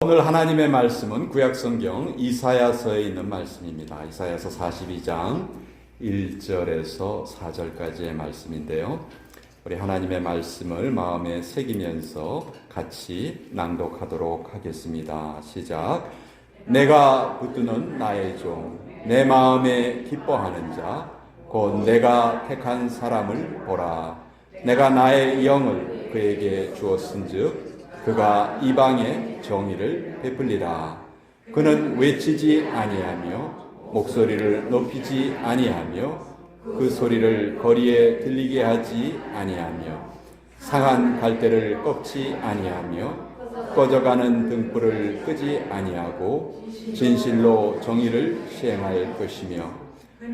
오늘 하나님의 말씀은 구약성경 이사야서에 있는 말씀입니다. 이사야서 42장 1절에서 4절까지의 말씀인데요. 우리 하나님의 말씀을 마음에 새기면서 같이 낭독하도록 하겠습니다. 시작. 내가 붙드는 나의 종, 내 마음에 기뻐하는 자, 곧 내가 택한 사람을 보라. 내가 나의 영을 그에게 주었은즉 그가 이방에 정의를 베풀리라. 그는 외치지 아니하며 목소리를 높이지 아니하며 그 소리를 거리에 들리게 하지 아니하며 상한 갈대를 꺾지 아니하며 꺼져가는 등불을 끄지 아니하고 진실로 정의를 시행할 것이며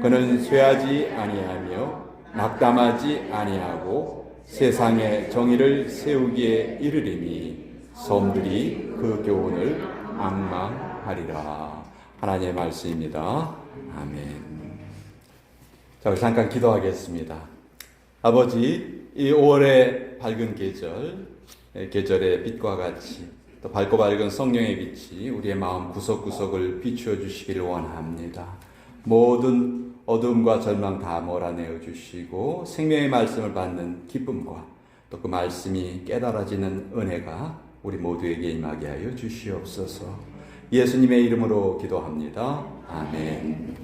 그는 쇠하지 아니하며 낙담하지 아니하고 세상에 정의를 세우기에 이르리니 섬들이 그 교훈을 앙망하리라. 하나님의 말씀입니다. 아멘. 자, 우리 잠깐 기도하겠습니다. 아버지, 이 5월의 밝은 계절의 빛과 같이 또 밝고 밝은 성령의 빛이 우리의 마음 구석구석을 비추어 주시기를 원합니다. 모든 어둠과 절망 다 몰아내어 주시고 생명의 말씀을 받는 기쁨과 또 그 말씀이 깨달아지는 은혜가 우리 모두에게 임하게 하여 주시옵소서. 예수님의 이름으로 기도합니다. 아멘.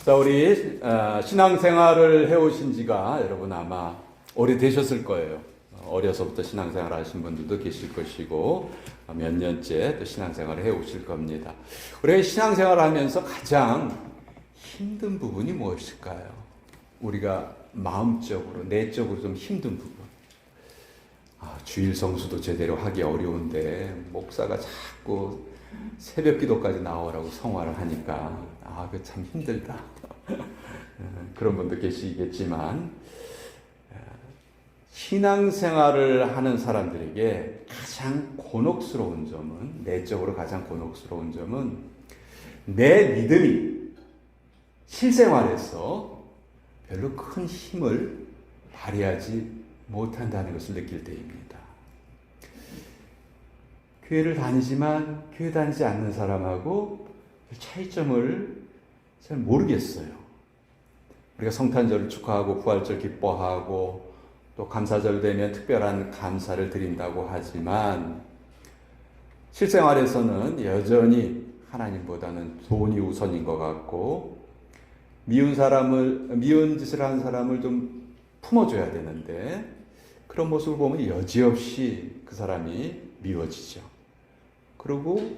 자, 우리 신앙생활을 해오신 지가 여러분 아마 오래되셨을 거예요. 어려서부터 신앙생활 하신 분들도 계실 것이고 몇 년째 또 신앙생활을 해오실 겁니다. 우리가 신앙생활을 하면서 가장 힘든 부분이 무엇일까요? 우리가 마음적으로, 내적으로 좀 힘든 부분. 주일 성수도 제대로 하기 어려운데 목사가 자꾸 새벽 기도까지 나오라고 성화를 하니까 그 참 힘들다. 그런 분도 계시겠지만 신앙생활을 하는 사람들에게 가장 곤혹스러운 점은, 내적으로 가장 곤혹스러운 점은 내 믿음이 실생활에서 별로 큰 힘을 발휘하지 못한다는 것을 느낄 때입니다. 교회를 다니지만 교회 다니지 않는 사람하고 차이점을 잘 모르겠어요. 우리가 성탄절을 축하하고 부활절 기뻐하고 또 감사절 되면 특별한 감사를 드린다고 하지만 실생활에서는 여전히 하나님보다는 돈이 우선인 것 같고 미운 짓을 한 사람을 좀 품어줘야 되는데 그런 모습을 보면 여지없이 그 사람이 미워지죠. 그리고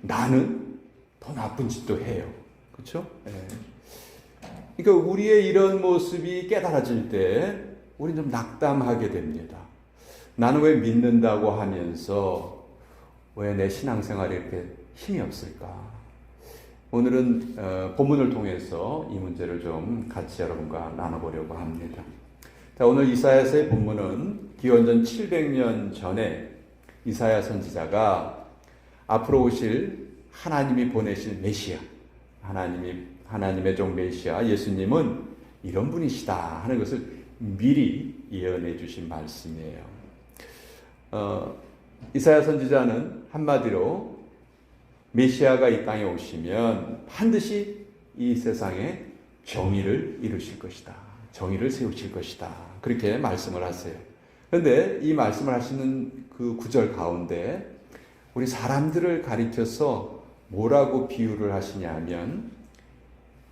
나는 더 나쁜 짓도 해요. 그렇죠? 그러니까 우리의 이런 모습이 깨달아질 때 우리는 좀 낙담하게 됩니다. 나는 왜 믿는다고 하면서 왜 내 신앙생활에 이렇게 힘이 없을까? 오늘은 본문을 통해서 이 문제를 좀 같이 여러분과 나눠보려고 합니다. 자, 오늘 이사야서의 본문은 기원전 700년 전에 이사야 선지자가 앞으로 오실 하나님이 보내실 메시아, 하나님의 종 메시아 예수님은 이런 분이시다 하는 것을 미리 예언해 주신 말씀이에요. 이사야 선지자는 한마디로 메시아가 이 땅에 오시면 반드시 이 세상에 정의를 이루실 것이다. 정의를 세우실 것이다. 그렇게 말씀을 하세요. 그런데 이 말씀을 하시는 그 구절 가운데 우리 사람들을 가리켜서 뭐라고 비유를 하시냐면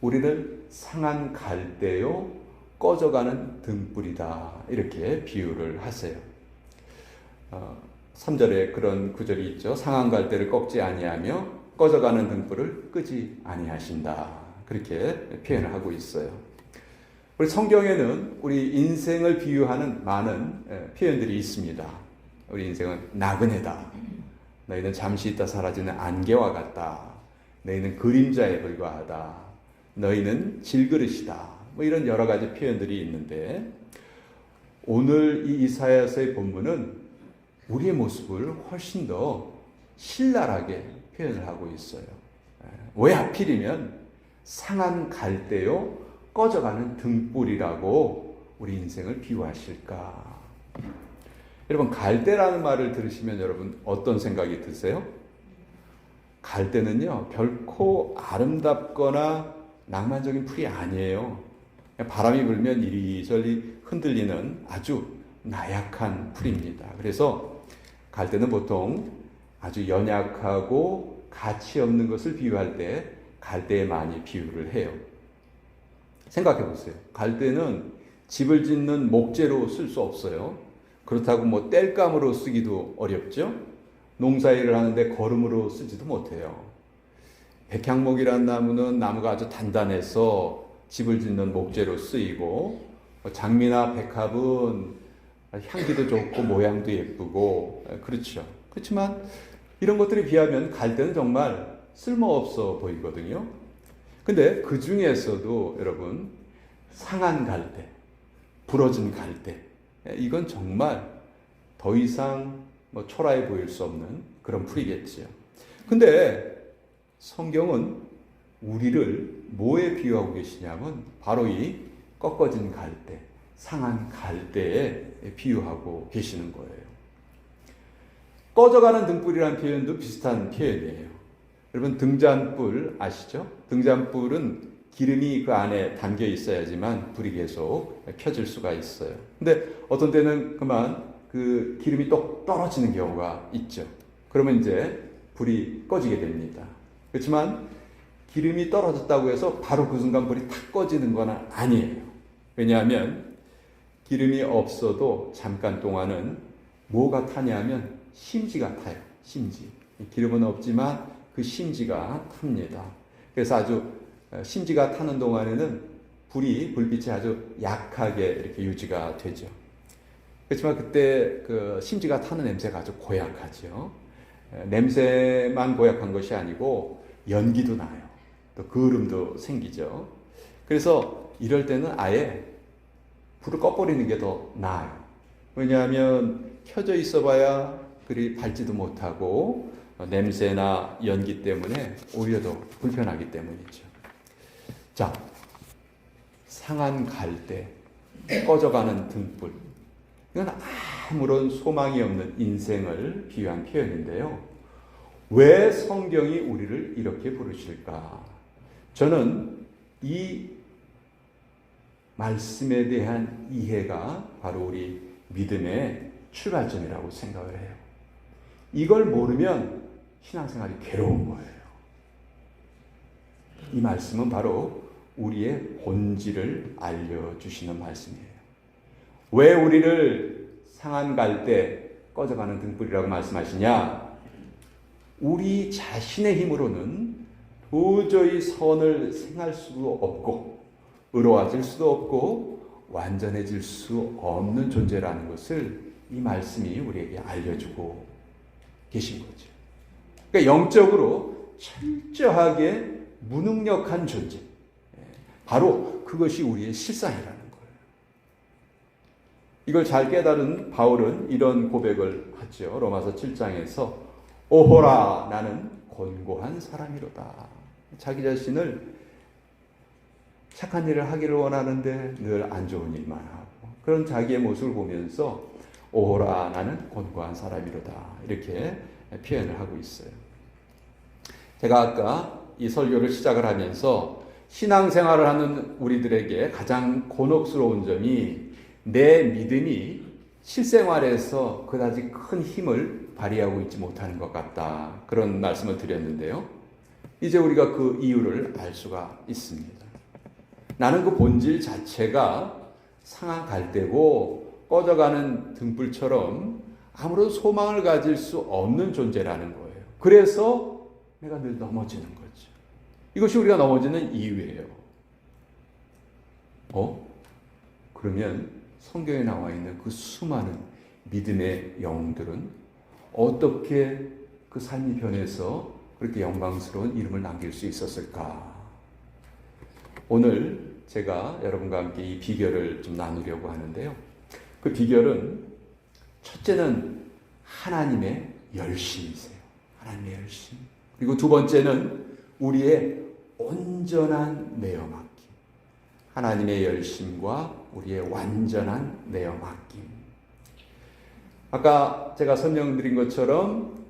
우리를 상한 갈대요 꺼져가는 등불이다. 이렇게 비유를 하세요. 3절에 그런 구절이 있죠. 상한 갈대를 꺾지 아니하며 꺼져가는 등불을 끄지 아니하신다. 그렇게 표현을 하고 있어요. 우리 성경에는 우리 인생을 비유하는 많은 표현들이 있습니다. 우리 인생은 나그네다. 너희는 잠시 있다 사라지는 안개와 같다. 너희는 그림자에 불과하다. 너희는 질그릇이다. 뭐 이런 여러 가지 표현들이 있는데 오늘 이 이사야서의 본문은 우리의 모습을 훨씬 더 신랄하게 표현을 하고 있어요. 왜 하필이면 상한 갈대요 꺼져가는 등불이라고 우리 인생을 비유하실까? 여러분, 갈대라는 말을 들으시면 여러분 어떤 생각이 드세요? 갈대는요, 결코 아름답거나 낭만적인 풀이 아니에요. 바람이 불면 이리저리 흔들리는 아주 나약한 풀입니다. 그래서 갈대는 보통 아주 연약하고 가치 없는 것을 비유할 때 갈대에 많이 비유를 해요. 생각해 보세요. 갈대는 집을 짓는 목재로 쓸 수 없어요. 그렇다고 뭐 땔감으로 쓰기도 어렵죠. 농사일을 하는데 거름으로 쓰지도 못해요. 백향목이라는 나무는 나무가 아주 단단해서 집을 짓는 목재로 쓰이고, 장미나 백합은 향기도 좋고 모양도 예쁘고 그렇죠. 그렇지만 이런 것들에 비하면 갈대는 정말 쓸모없어 보이거든요. 근데 그 중에서도 여러분, 상한 갈대, 부러진 갈대, 이건 정말 더 이상 초라해 보일 수 없는 그런 풀이겠지요. 근데 성경은 우리를 뭐에 비유하고 계시냐면 바로 이 꺾어진 갈대, 상한 갈대에 비유하고 계시는 거예요. 꺼져가는 등불이라는 표현도 비슷한 표현이에요. 여러분, 등잔불 아시죠? 등잔불은 기름이 그 안에 담겨 있어야지만 불이 계속 켜질 수가 있어요. 근데 어떤 때는 그만 그 기름이 똑 떨어지는 경우가 있죠. 그러면 이제 불이 꺼지게 됩니다. 그렇지만 기름이 떨어졌다고 해서 바로 그 순간 불이 탁 꺼지는 건 아니에요. 왜냐하면 기름이 없어도 잠깐 동안은 뭐가 타냐면 심지가 타요. 심지. 기름은 없지만 그 심지가 탑니다. 그래서 아주 심지가 타는 동안에는 불빛이 아주 약하게 이렇게 유지가 되죠. 그렇지만 그때 그 심지가 타는 냄새가 아주 고약하죠. 냄새만 고약한 것이 아니고 연기도 나요. 또 그을음도 생기죠. 그래서 이럴 때는 아예 불을 꺼버리는 게 더 나아요. 왜냐하면 켜져 있어봐야 그리 밝지도 못하고 냄새나 연기 때문에 오히려 더 불편하기 때문이죠. 자, 상한 갈대, 꺼져가는 등불. 이건 아무런 소망이 없는 인생을 비유한 표현인데요. 왜 성경이 우리를 이렇게 부르실까? 저는 이 말씀에 대한 이해가 바로 우리 믿음의 출발점이라고 생각을 해요. 이걸 모르면 신앙생활이 괴로운 거예요. 이 말씀은 바로 우리의 본질을 알려주시는 말씀이에요. 왜 우리를 상한 갈대, 꺼져가는 등불이라고 말씀하시냐? 우리 자신의 힘으로는 도저히 선을 행할 수도 없고 의로워질 수도 없고 완전해질 수 없는 존재라는 것을 이 말씀이 우리에게 알려주고 계신 거죠. 그러니까 영적으로 철저하게 무능력한 존재. 바로 그것이 우리의 실상이라는 거예요. 이걸 잘 깨달은 바울은 이런 고백을 하죠. 로마서 7장에서 오호라 나는 곤고한 사람이로다. 자기 자신을 착한 일을 하기를 원하는데 늘 안 좋은 일만 하고 그런 자기의 모습을 보면서 오호라 나는 곤고한 사람이로다 이렇게 표현을 하고 있어요. 제가 아까 이 설교를 시작을 하면서 신앙생활을 하는 우리들에게 가장 곤혹스러운 점이 내 믿음이 실생활에서 그다지 큰 힘을 발휘하고 있지 못하는 것 같다. 그런 말씀을 드렸는데요. 이제 우리가 그 이유를 알 수가 있습니다. 나는 그 본질 자체가 상한 갈대고 꺼져가는 등불처럼 아무런 소망을 가질 수 없는 존재라는 거예요. 그래서 내가 늘 넘어지는 거죠. 이것이 우리가 넘어지는 이유예요. 그러면 성경에 나와 있는 그 수많은 믿음의 영웅들은 어떻게 그 삶이 변해서 그렇게 영광스러운 이름을 남길 수 있었을까? 오늘 제가 여러분과 함께 이 비결을 좀 나누려고 하는데요. 그 비결은 첫째는 하나님의 열심이세요. 하나님의 열심. 그리고 두 번째는 우리의 온전한 내어 맡김. 하나님의 열심과 우리의 완전한 내어 맡김. 아까 제가 설명드린 것처럼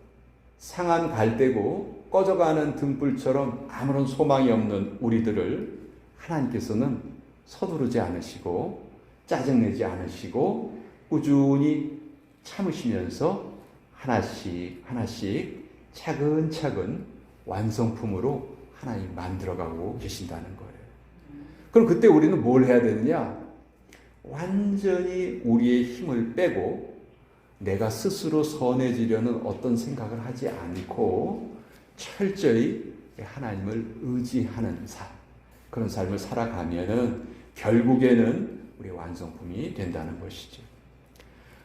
상한 갈대고 꺼져가는 등불처럼 아무런 소망이 없는 우리들을 하나님께서는 서두르지 않으시고 짜증내지 않으시고 꾸준히 참으시면서 하나씩 하나씩 차근차근 완성품으로 하나님 만들어가고 계신다는 거예요. 그럼 그때 우리는 뭘 해야 되느냐? 완전히 우리의 힘을 빼고 내가 스스로 선해지려는 어떤 생각을 하지 않고 철저히 하나님을 의지하는 삶, 그런 삶을 살아가면은 결국에는 우리 완성품이 된다는 것이죠.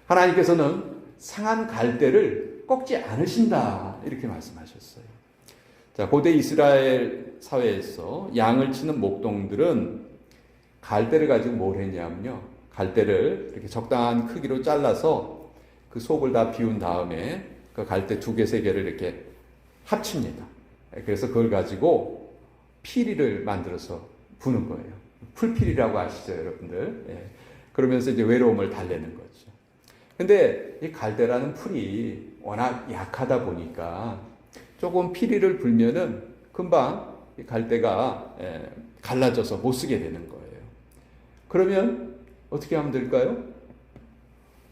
하나님께서는 상한 갈대를 꺾지 않으신다 이렇게 말씀하셨어요. 자, 고대 이스라엘 사회에서 양을 치는 목동들은 갈대를 가지고 뭘 했냐면요, 갈대를 이렇게 적당한 크기로 잘라서 그 속을 다 비운 다음에 그 갈대 2개, 3개를 이렇게 합칩니다. 그래서 그걸 가지고 피리를 만들어서 부는 거예요. 풀피리라고 아시죠, 여러분들? 예. 그러면서 이제 외로움을 달래는 거죠. 근데 이 갈대라는 풀이 워낙 약하다 보니까 조금 피리를 불면은 금방 이 갈대가 갈라져서 못 쓰게 되는 거예요. 그러면 어떻게 하면 될까요?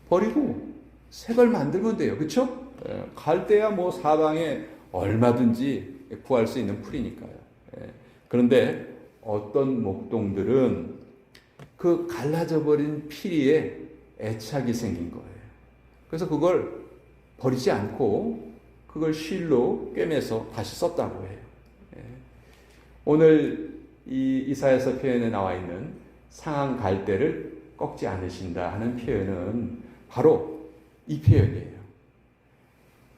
버리고 새 걸 만들면 돼요. 그렇죠? 갈대야 뭐 사방에 얼마든지 구할 수 있는 풀이니까요. 그런데 어떤 목동들은 그 갈라져 버린 피리에 애착이 생긴 거예요. 그래서 그걸 버리지 않고 그걸 실로 꿰매서 다시 썼다고 해요. 오늘 이 이사야서 표현에 나와 있는 상한 갈대를 꺾지 않으신다 하는 표현은 바로 이 표현이에요.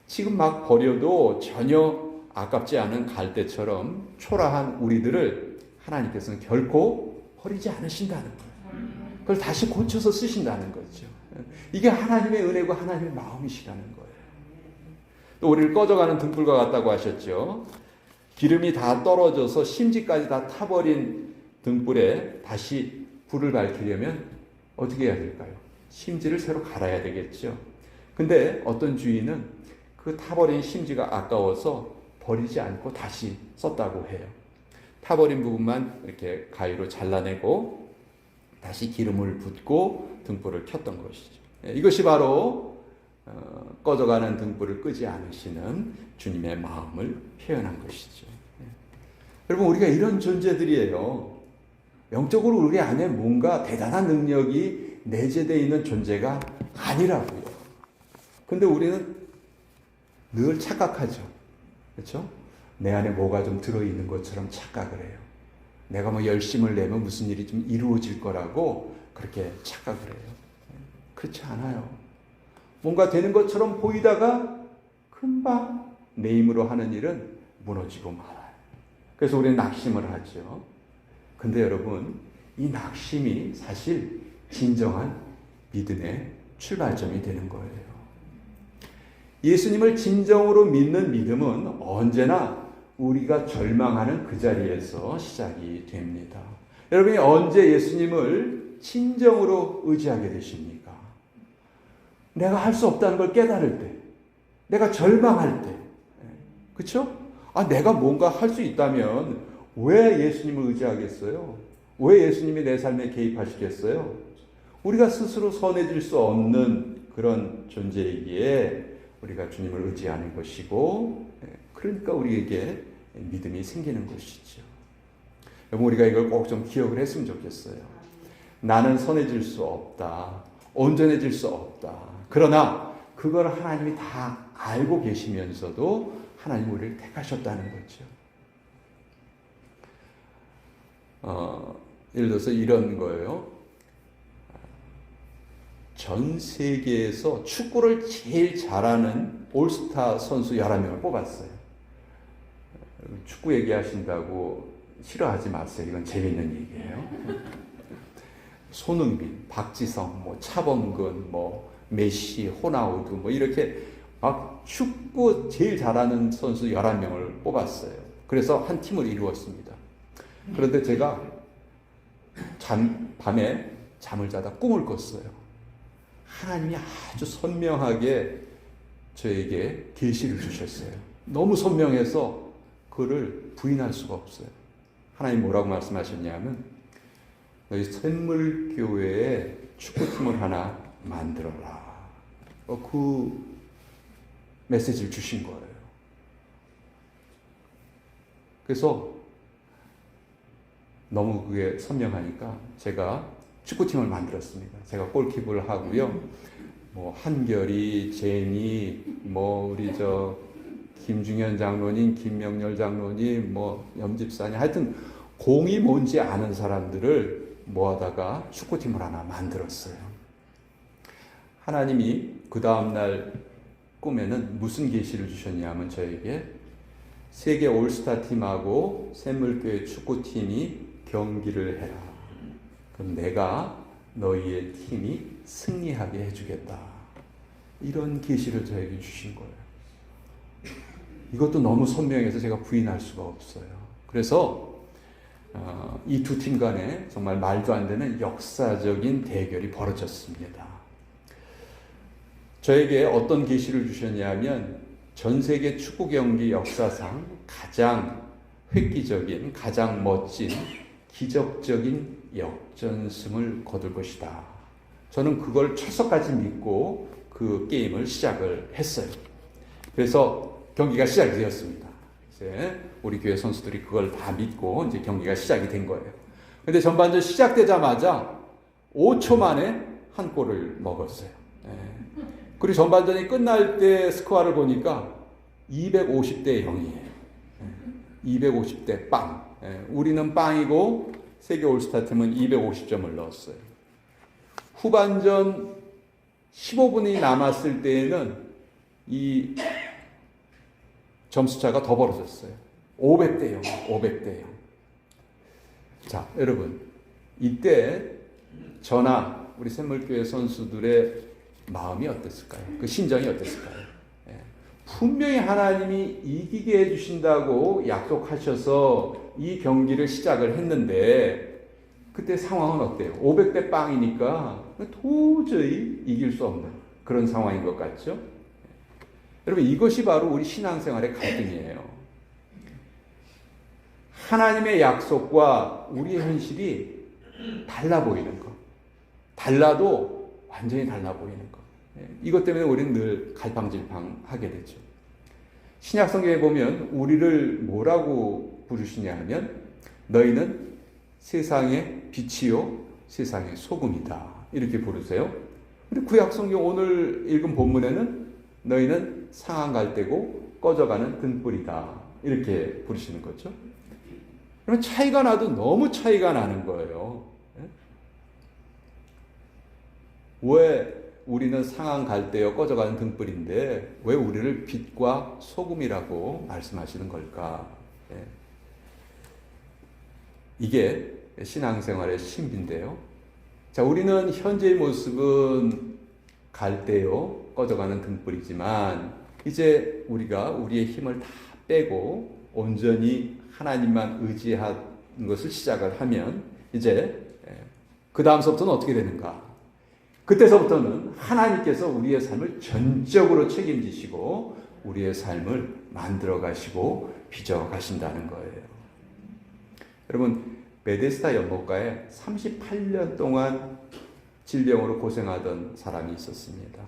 지금 막 버려도 전혀 아깝지 않은 갈대처럼 초라한 우리들을 하나님께서는 결코 버리지 않으신다는 거예요. 그걸 다시 고쳐서 쓰신다는 거죠. 이게 하나님의 은혜고 하나님의 마음이시라는 거예요. 또 우리를 꺼져가는 등불과 같다고 하셨죠. 기름이 다 떨어져서 심지까지 다 타버린 등불에 다시 불을 밝히려면 어떻게 해야 될까요? 심지를 새로 갈아야 되겠죠. 근데 어떤 주인은 그 타버린 심지가 아까워서 버리지 않고 다시 썼다고 해요. 타버린 부분만 이렇게 가위로 잘라내고 다시 기름을 붓고 등불을 켰던 것이죠. 이것이 바로 꺼져가는 등불을 끄지 않으시는 주님의 마음을 표현한 것이죠. 여러분, 우리가 이런 존재들이에요. 영적으로 우리 안에 뭔가 대단한 능력이 내재되어 있는 존재가 아니라고요. 근데 우리는 늘 착각하죠. 그렇죠? 내 안에 뭐가 좀 들어있는 것처럼 착각을 해요. 내가 뭐 열심을 내면 무슨 일이 좀 이루어질 거라고 그렇게 착각을 해요. 그렇지 않아요. 뭔가 되는 것처럼 보이다가 금방 내 힘으로 하는 일은 무너지고 말아요. 그래서 우리는 낙심을 하죠. 근데 여러분, 이 낙심이 사실 진정한 믿음의 출발점이 되는 거예요. 예수님을 진정으로 믿는 믿음은 언제나 우리가 절망하는 그 자리에서 시작이 됩니다. 여러분이 언제 예수님을 진정으로 의지하게 되십니까? 내가 할 수 없다는 걸 깨달을 때, 내가 절망할 때, 그렇죠? 내가 뭔가 할 수 있다면 왜 예수님을 의지하겠어요? 왜 예수님이 내 삶에 개입하시겠어요? 우리가 스스로 선해질 수 없는 그런 존재이기에 우리가 주님을 의지하는 것이고, 그러니까 우리에게 믿음이 생기는 것이죠. 여러분, 우리가 이걸 꼭 좀 기억을 했으면 좋겠어요. 나는 선해질 수 없다. 온전해질 수 없다. 그러나 그걸 하나님이 다 알고 계시면서도 하나님 우리를 택하셨다는 거죠. 예를 들어서 이런 거예요. 전 세계에서 축구를 제일 잘하는 올스타 선수 11명을 뽑았어요. 축구 얘기하신다고 싫어하지 마세요. 이건 재밌는 얘기예요. 손흥민, 박지성, 뭐 차범근, 뭐 메시, 호나우두 뭐 이렇게 막 축구 제일 잘하는 선수 11명을 뽑았어요. 그래서 한 팀을 이루었습니다. 그런데 제가 밤에 잠을 자다 꿈을 꿨어요. 하나님이 아주 선명하게 저에게 계시를 주셨어요. 너무 선명해서 그를 부인할 수가 없어요. 하나님 뭐라고 말씀하셨냐면 너희 샘물교회에 축구팀을 하나 만들어라. 그 메시지를 주신 거예요. 그래서 너무 그게 선명하니까 제가 축구팀을 만들었습니다. 제가 골키퍼를 하고요. 뭐 한결이, 제니, 뭐 우리 김중현 장로님, 김명렬 장로님, 뭐 염집사님, 하여튼 공이 뭔지 아는 사람들을 모아다가 축구팀을 하나 만들었어요. 하나님이 그 다음날 꿈에는 무슨 계시를 주셨냐면 저에게 세계 올스타 팀하고 샘물교회 축구팀이 경기를 해라. 그럼 내가 너희의 팀이 승리하게 해주겠다. 이런 계시를 저에게 주신 거예요. 이것도 너무 선명해서 제가 부인할 수가 없어요. 그래서 이 두 팀 간에 정말 말도 안 되는 역사적인 대결이 벌어졌습니다. 저에게 어떤 계시를 주셨냐면 전 세계 축구 경기 역사상 가장 획기적인, 가장 멋진, 기적적인 역전승을 거둘 것이다. 저는 그걸 철석까지 믿고 그 게임을 시작을 했어요. 그래서 경기가 시작이 되었습니다. 이제 우리 교회 선수들이 그걸 다 믿고 이제 경기가 시작이 된 거예요. 근데 전반전 시작되자마자 5초 만에 한 골을 먹었어요. 그리고 전반전이 끝날 때 스코어를 보니까 250대 0이에요. 250대 빵. 우리는 빵이고 세계 올스타 팀은 250점을 넣었어요. 후반전 15분이 남았을 때에는 이 점수차가 더 벌어졌어요. 500대 0, 500대 0. 자, 여러분, 이때 저나 우리 샘물교회 선수들의 마음이 어땠을까요? 그 심정이 어땠을까요? 분명히 하나님이 이기게 해주신다고 약속하셔서 이 경기를 시작을 했는데 그때 상황은 어때요? 500대 빵이니까 도저히 이길 수 없는 그런 상황인 것 같죠? 여러분, 이것이 바로 우리 신앙생활의 갈등이에요. 하나님의 약속과 우리의 현실이 달라 보이는 것. 달라도 완전히 달라 보이는 것. 이것 때문에 우리는 늘 갈팡질팡하게 되죠. 신약 성경에 보면 우리를 뭐라고 부르시냐 하면 너희는 세상의 빛이요 세상의 소금이다. 이렇게 부르세요. 근데 구약 성경 오늘 읽은 본문에는 너희는 상한 갈대고 꺼져가는 등불이다. 이렇게 부르시는 거죠. 그러면 차이가 나도 너무 차이가 나는 거예요. 왜 우리는 상한 갈대여 꺼져가는 등불인데 왜 우리를 빛과 소금이라고 말씀하시는 걸까? 이게 신앙생활의 신비인데요. 자, 우리는 현재의 모습은 갈대요 꺼져가는 등불이지만 이제 우리가 우리의 힘을 다 빼고 온전히 하나님만 의지하는 것을 시작을 하면 이제 그 다음서부터는 어떻게 되는가? 그때서부터는 하나님께서 우리의 삶을 전적으로 책임지시고 우리의 삶을 만들어 가시고 빚어 가신다는 거예요. 여러분, 베데스다 연못가에 38년 동안 질병으로 고생하던 사람이 있었습니다.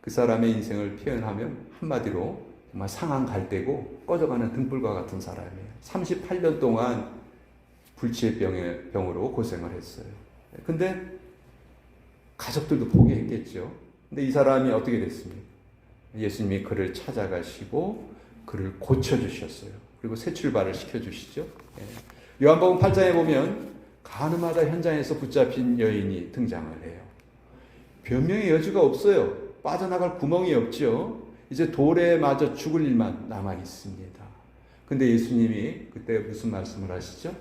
그 사람의 인생을 표현하면 한마디로 정말 상한 갈대고 꺼져가는 등불과 같은 사람이에요. 38년 동안 불치의 병으로 고생을 했어요. 근데 가족들도 포기했겠죠. 근데 이 사람이 어떻게 됐습니까? 예수님이 그를 찾아가시고 그를 고쳐주셨어요. 그리고 새 출발을 시켜주시죠. 요한복음 8장에 보면 가늠하다 현장에서 붙잡힌 여인이 등장을 해요. 변명의 여지가 없어요. 빠져나갈 구멍이 없죠. 이제 돌에 맞아 죽을 일만 남아 있습니다. 근데 예수님이 그때 무슨 말씀을 하시죠?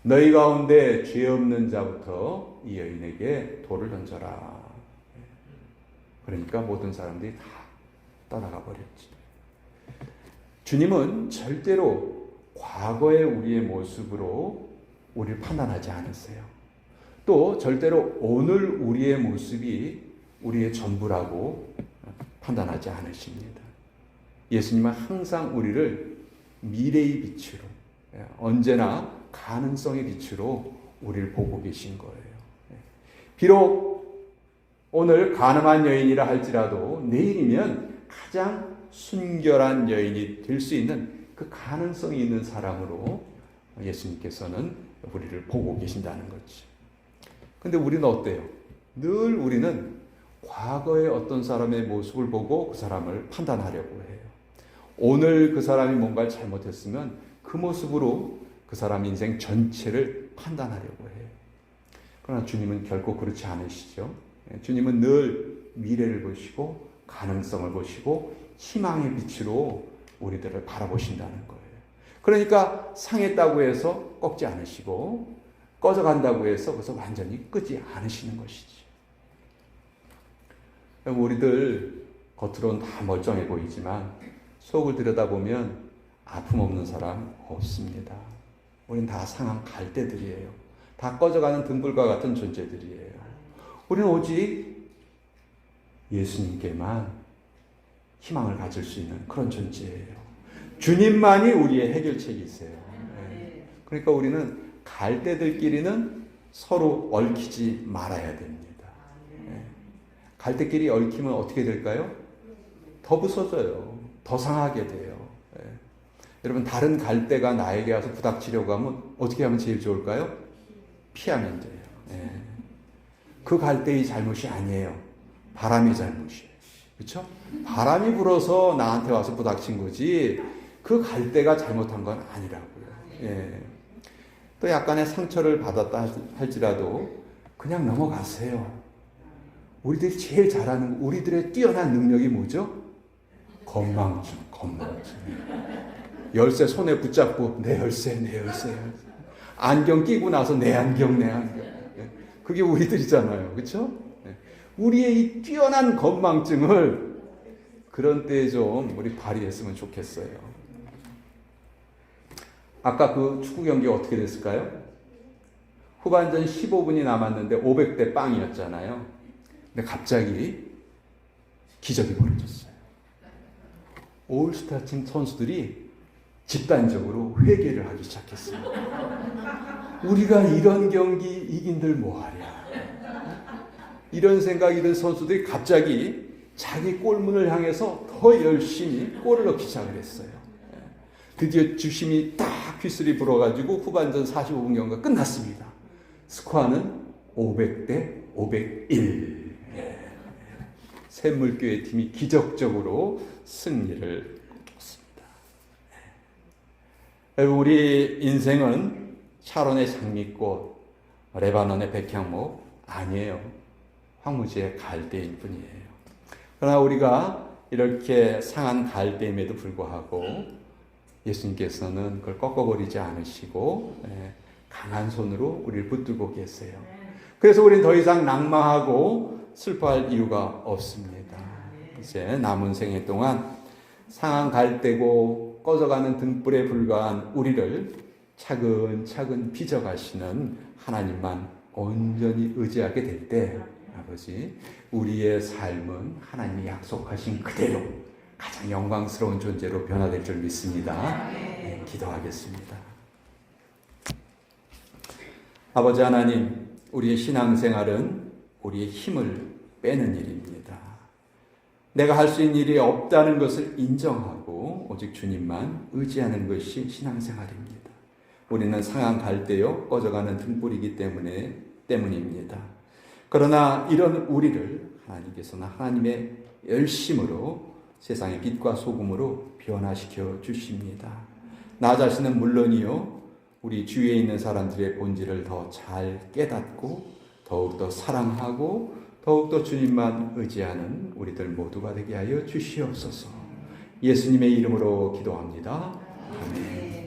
너희 가운데 죄 없는 자부터 이 여인에게 돌을 던져라. 그러니까 모든 사람들이 다 떠나가 버렸지. 주님은 절대로 과거의 우리의 모습으로 우리를 판단하지 않으세요. 또 절대로 오늘 우리의 모습이 우리의 전부라고 판단하지 않으십니다. 예수님은 항상 우리를 미래의 빛으로, 언제나 가능성의 빛으로 우리를 보고 계신 거예요. 비록 오늘 가늠한 여인이라 할지라도 내일이면 가장 순결한 여인이 될 수 있는 그 가능성이 있는 사람으로 예수님께서는 우리를 보고 계신다는 거지. 근데 우리는 어때요? 늘 우리는 과거의 어떤 사람의 모습을 보고 그 사람을 판단하려고 해요. 오늘 그 사람이 뭔가를 잘못했으면 그 모습으로 그 사람 인생 전체를 판단하려고 해요. 그러나 주님은 결코 그렇지 않으시죠. 주님은 늘 미래를 보시고 가능성을 보시고 희망의 빛으로 우리들을 바라보신다는 거예요. 그러니까 상했다고 해서 꺾지 않으시고 꺼져간다고 해서 그래서 완전히 끄지 않으시는 것이지. 우리들 겉으로는 다 멀쩡해 보이지만 속을 들여다보면 아픔 없는 사람 없습니다. 우리는 다 상한 갈대들이에요. 다 꺼져가는 등불과 같은 존재들이에요. 우리는 오직 예수님께만 희망을 가질 수 있는 그런 존재예요. 주님만이 우리의 해결책이세요. 그러니까 우리는 갈대들끼리는 서로 얽히지 말아야 됩니다. 갈대끼리 얽히면 어떻게 될까요? 더 부서져요. 더 상하게 돼요. 여러분, 다른 갈대가 나에게 와서 부닥치려고 하면 어떻게 하면 제일 좋을까요? 피하면 돼요. 그 갈대의 잘못이 아니에요. 바람의 잘못이에요. 그렇죠? 바람이 불어서 나한테 와서 부닥친 거지 그 갈대가 잘못한 건 아니라고요. 또 약간의 상처를 받았다 할지라도 그냥 넘어가세요. 우리들이 제일 잘하는, 우리들의 뛰어난 능력이 뭐죠? 건망증. 열쇠 손에 붙잡고 내 열쇠. 안경 끼고 나서 내 안경. 그게 우리들이잖아요. 그렇죠? 우리의 이 뛰어난 건망증을 그런 때에 좀 우리 발휘했으면 좋겠어요. 아까 그 축구 경기가 어떻게 됐을까요? 후반전 15분이 남았는데 500대 빵이었잖아요. 근데 갑자기 기적이 벌어졌어요. 올스타 팀 선수들이 집단적으로 회개를 하기 시작했어요. 우리가 이런 경기 이긴들 뭐하랴. 이런 생각이 든 선수들이 갑자기 자기 골문을 향해서 더 열심히 골을 넣기 시작을 했어요. 드디어 주심이 딱 휘슬이 불어가지고 후반전 45분 경기가 끝났습니다. 스코어는 500대 501. 샘물교회 팀이 기적적으로 승리를 거뒀습니다. 우리 인생은 샤론의 장미꽃, 레바논의 백향목 아니에요. 황무지의 갈대일 뿐이에요. 그러나 우리가 이렇게 상한 갈대임에도 불구하고 예수님께서는 그걸 꺾어버리지 않으시고 강한 손으로 우리를 붙들고 계세요. 그래서 우리는 더 이상 낭망하고 슬퍼할 이유가 없습니다. 이제 남은 생애 동안 상한 갈대고 꺼져가는 등불에 불과한 우리를 차근차근 빚어가시는 하나님만 온전히 의지하게 될 때 아버지, 우리의 삶은 하나님이 약속하신 그대로 가장 영광스러운 존재로 변화될 줄 믿습니다. 기도하겠습니다. 아버지 하나님, 우리의 신앙생활은 우리의 힘을 빼는 일입니다. 내가 할 수 있는 일이 없다는 것을 인정하고 오직 주님만 의지하는 것이 신앙생활입니다. 우리는 상한 갈대요 꺼져가는 등불이기 때문입니다. 그러나 이런 우리를 하나님께서는 하나님의 열심으로 세상의 빛과 소금으로 변화시켜 주십니다. 나 자신은 물론이요, 우리 주위에 있는 사람들의 본질을 더 잘 깨닫고 더욱더 사랑하고 더욱더 주님만 의지하는 우리들 모두가 되게 하여 주시옵소서. 예수님의 이름으로 기도합니다. 아멘.